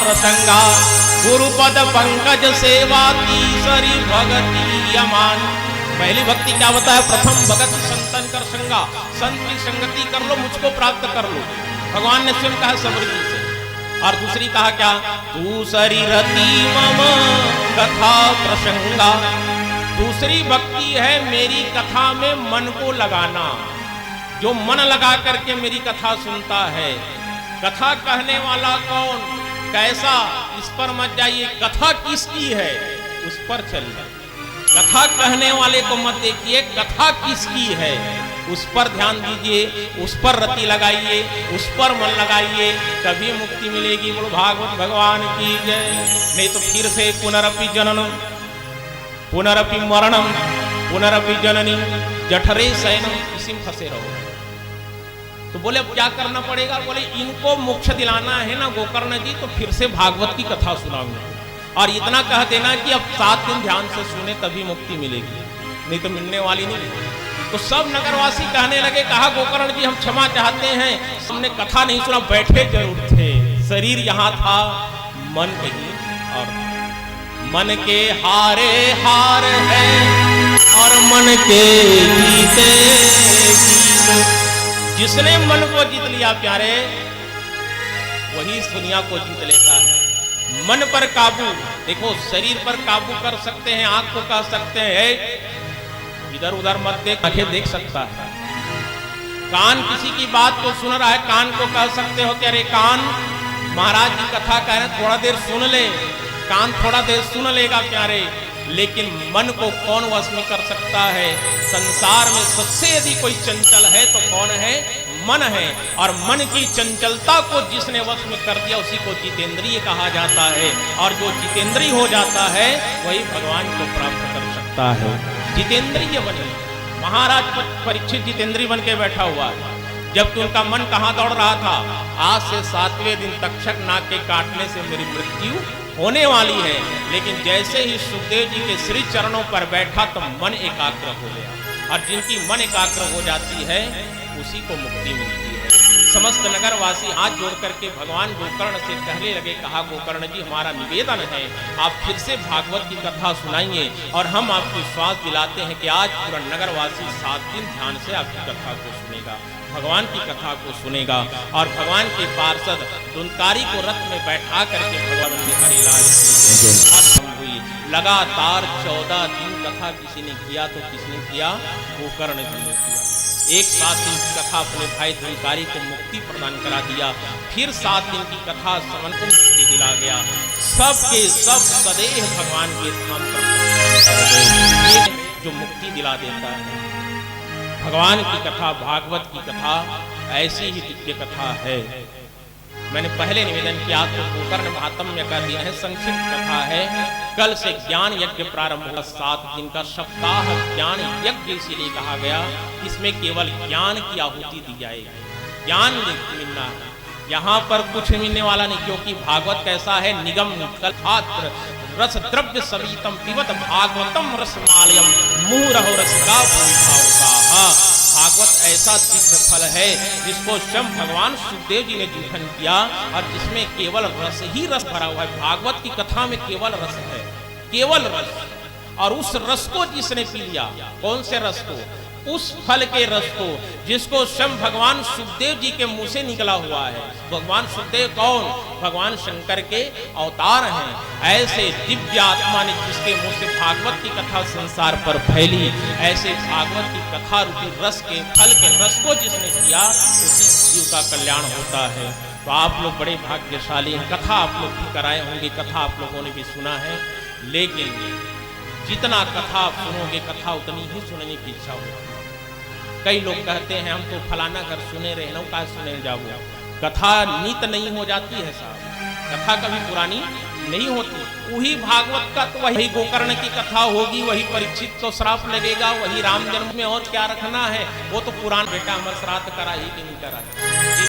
प्रसंगा, गुरुपद पंकज सेवा तीसरी भगति यमान। पहली भक्ति क्या बताया? प्रथम भगत संतन कर संगा, संत की संगति कर लो, मुझको प्राप्त कर लो। भगवान ने स्वयं कहा समृद्धि से। और दूसरी कहा क्या? दूसरी रति मम कथा प्रसंगा। दूसरी भक्ति है मेरी कथा में मन को लगाना। जो मन लगा करके मेरी कथा सुनता है। कथा कहने वाला कौन, कैसा, इस पर मत जाइए। कथा किसकी है उस पर चलिए। कथा कहने वाले को मत देखिए, कथा किसकी है उस पर ध्यान दीजिए, उस पर रति लगाइए, उस पर मन लगाइए, तभी मुक्ति मिलेगी। बोलो भागवत भगवान की जय। नहीं तो फिर से पुनरपि जननम पुनरपि मरणम पुनरपि जननी जठरे शयनम, इसी में फंसे रहो। तो बोले अब क्या करना पड़ेगा? बोले इनको मोक्ष दिलाना है ना गोकर्ण जी, तो फिर से भागवत की कथा सुनाऊंगा। और इतना कह देना कि अब 7 दिन ध्यान से सुने तभी मुक्ति मिलेगी, नहीं तो मिलने वाली नहीं। तो सब नगरवासी कहने लगे, कहा गोकर्ण जी हम क्षमा चाहते हैं, हमने कथा नहीं सुना, बैठे जरूर थे, शरीर यहाँ था, मन कहीं और। मन के हारे हार है और मन के जीते जीत। जिसने मन को जीत लिया प्यारे, वही दुनिया को जीत लेता है। मन पर काबू, देखो शरीर पर काबू कर सकते हैं, आंख को कह सकते हैं इधर उधर मत देख, आंखें देख सकता है। कान किसी की बात को सुन रहा है, कान को कह सकते हो कि अरे कान महाराज की कथा कह रहे हैं, थोड़ा देर सुन ले। कान थोड़ा देर सुन लेगा प्यारे, लेकिन मन को कौन वश में कर सकता है? संसार में सबसे यदि कोई चंचल है तो कौन है? मन है। और मन की चंचलता को जिसने वश में कर दिया उसी को जितेंद्रिय कहा जाता है। और जो जितेंद्रिय हो जाता है वही भगवान को प्राप्त कर सकता है। जितेंद्रिय बने। महाराज परीक्षित जितेंद्रिय बन के बैठा हुआ है, जबकि उनका मन कहाँ दौड़ रहा था? आज से 7वें दिन तक्षक नाग के काटने से मेरी मृत्यु होने वाली है। लेकिन जैसे ही सुखदेव जी के श्री चरणों पर बैठा तो मन एकाग्र हो गया। और जिनकी मन एकाग्र हो जाती है उसी को मुक्ति मिलती है। समस्त नगरवासी हाथ जोड़ करके भगवान गोकर्ण से कहने लगे, कहा गोकर्ण जी हमारा निवेदन है आप फिर से भागवत की कथा सुनाइए, और हम आपको विश्वास दिलाते हैं कि आज पूरा नगरवासी 7 दिन ध्यान से आपकी कथा को सुनेगा, भगवान की कथा को सुनेगा। और भगवान के पार्षद दुनकारी को रथ में बैठा करके भगवान ने हरिलाल हुई। लगातार 14 दिन कथा किसी ने किया तो किसने किया? गोकर्ण जी ने किया। एक 7 दिन की कथा अपने भाई दुनकारी को मुक्ति प्रदान करा दिया। फिर 7 दिन की कथा समन को मुक्ति दिला गया। सबके सब सदैव भगवान के धाम पर जो मुक्ति दिला देता है। भगवान की कथा, भागवत की कथा ऐसी ही दिव्य कथा है। मैंने पहले निवेदन किया तो गोकर्ण महात्म्य का दिया है, संक्षिप्त कथा है। कल से ज्ञान यज्ञ प्रारंभ होगा। 7 दिन का सप्ताह ज्ञान यज्ञ इसीलिए कहा गया, इसमें केवल ज्ञान की आहुति दी जाएगी, ज्ञान मिलना है। यहाँ पर कुछ मिलने वाला नहीं, क्योंकि भागवत कैसा है? निगम कल्पात्र रस द्रव्य सवितम पिबत भागवतम रसमालयम मुहुरहो रसिका भूमिभावुकाः। भागवत ऐसा दिव्य फल है जिसको स्वयं भगवान सुखदेव जी ने जीवन किया, और जिसमें केवल रस ही रस भरा हुआ है। भागवत की कथा में केवल रस है, केवल रस। और उस रस को जिसने पी लिया, कौन से रस को? उस फल के रस को जिसको स्वयं भगवान सुखदेव जी के मुंह से निकला हुआ है। भगवान सुखदेव कौन? भगवान शंकर के अवतार हैं। ऐसे दिव्य आत्मा ने जिसके मुंह से भागवत की कथा संसार पर फैली, ऐसे भागवत की कथा रूपी रस के फल के रस को जिसने किया, उसी जीव का कल्याण होता है। तो आप लोग बड़े भाग्यशाली हैं। कथा आप लोग भी कराए होंगे, कथा आप लोगों ने भी सुना है, लेकिन जितना कथा आप सुनोगे कथा उतनी ही सुनने की इच्छा होगी। कई लोग कहते हैं हम तो फलाना घर सुने रहे ना, का सुने जाओ। कथा नीत नहीं हो जाती है साहब, कथा कभी पुरानी नहीं होती। वही भागवत का तो वही गोकर्ण की कथा होगी, वही परीक्षित तो श्राप लगेगा, वही राम जन्म में और क्या रखना है। वो तो पुराना बेटा अमर श्राद्ध करा ही कि नहीं करा।